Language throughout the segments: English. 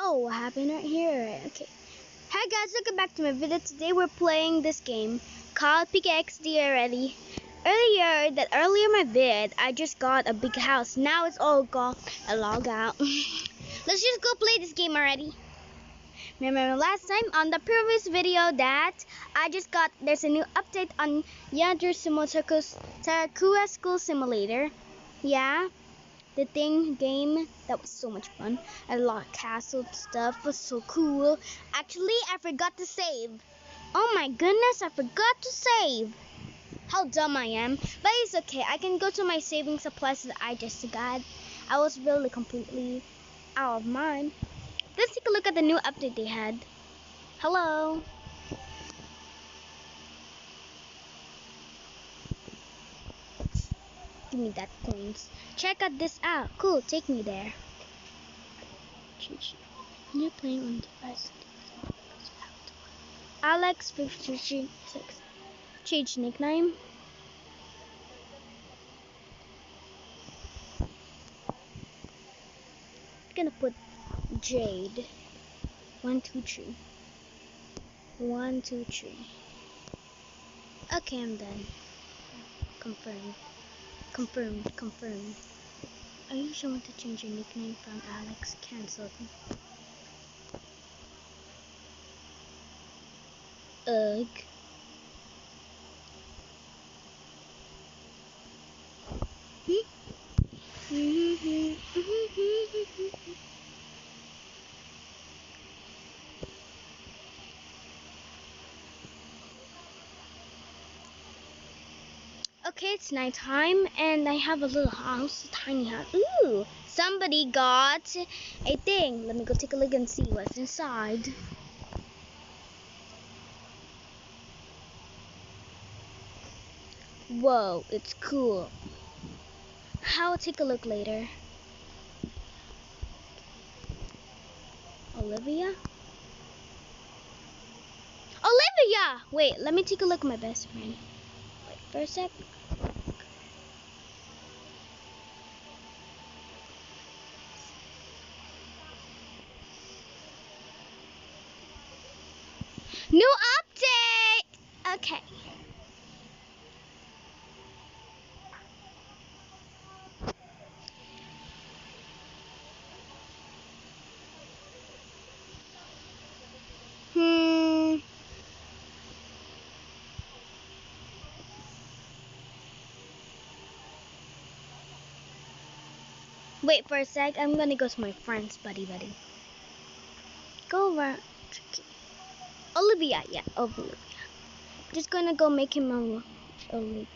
Oh, what happened right here? Right, okay. Hi guys, welcome back to my video. Today we're playing this game called pkxd already. Earlier my vid, I just got a big house. Now it's all gone. I log out. Let's just go play this game already. Remember last time on the previous video that I just got, there's a new update on Takua School Simulator. Yeah. The game that was so much fun. A lot of castle stuff was so cool. Actually, I forgot to save. Oh my goodness, I forgot to save. How dumb I am. But it's okay. I can go to my saving supplies that I just got. I was really completely out of mine. Let's take a look at the new update they had. Hello. Give me that coins. Check out this out. Cool, take me there. You're playing on device. Alex 536. Change nickname. I'm gonna put Jade. 1, 2, 3. 1, 2, 3. Okay, I'm done. Confirmed. Confirmed. I usually want to change your nickname from Alex. Cancelled. Ugh. Okay, it's nighttime and I have a little house, a tiny house. Ooh, somebody got a thing. Let me go take a look and see what's inside. Whoa, it's cool. I'll take a look later. Olivia? Wait, let me take a look at my best friend. Wait for a sec. New update! Okay. Wait for a sec. I'm gonna go to my friends, buddy. Go over. Olivia, yeah, Olivia. Just gonna go make him a Olivia.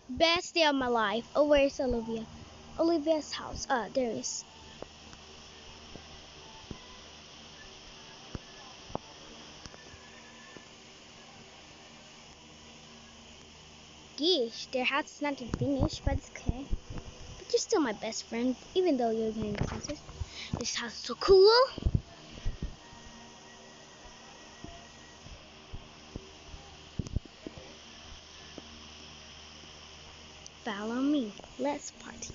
Best day of my life. Oh, where's Olivia? Olivia's house. There is. Geesh, their house is not yet finished, but it's okay. But you're still my best friend, even though you're getting closer. This house is so cool. Follow me. Let's party.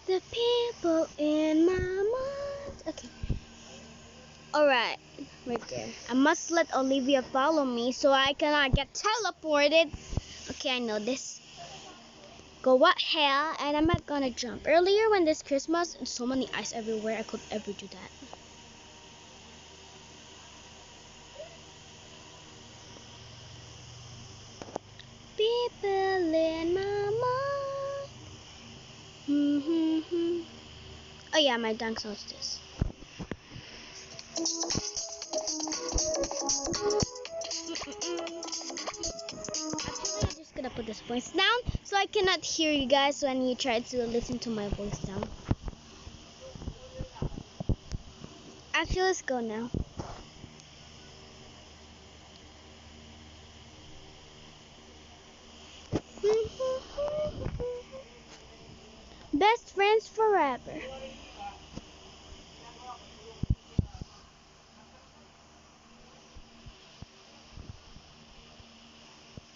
The people in my mind. Okay. Alright. Right there. I must let Olivia follow me so I cannot get teleported. Okay, I know this. Go what hell, and I'm not gonna jump. Earlier when this Christmas, and so many ice everywhere, I could ever do that. People in my mind. Oh yeah, my dunk solstice. Actually, I'm just gonna put this voice down so I cannot hear you guys when you try to listen to my voice down. Actually, let's go now. Best friends forever.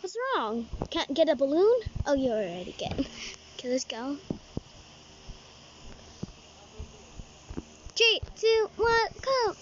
What's wrong? Can't get a balloon? Oh, you already get. Okay, let's go. 3, 2, 1, go.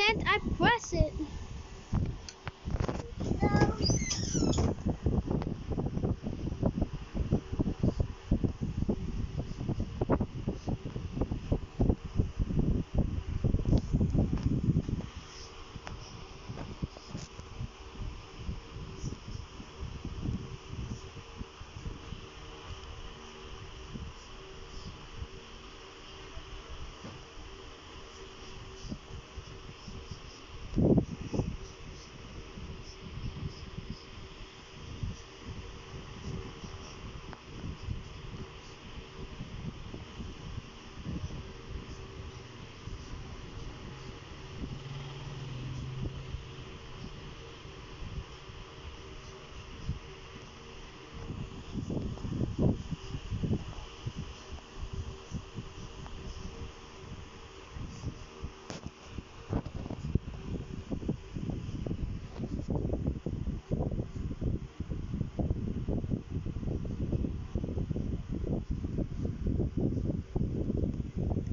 can't I press it?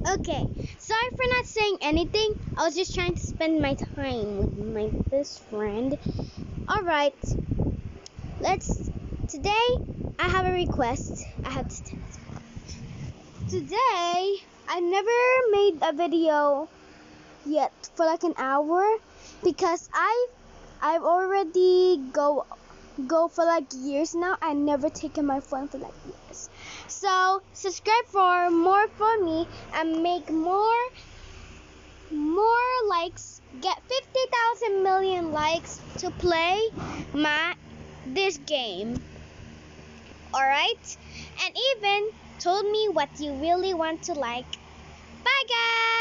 Okay, sorry for not saying anything. I was just trying to spend my time with my best friend. Alright, today I have a request. I have to tell you. Today, I never made a video yet for like an hour because I've already go for like years now. I never taken my phone for like years. So subscribe for more for me and make more likes. Get 50,000 million likes to play this game. Alright? And even told me what you really want to like. Bye guys!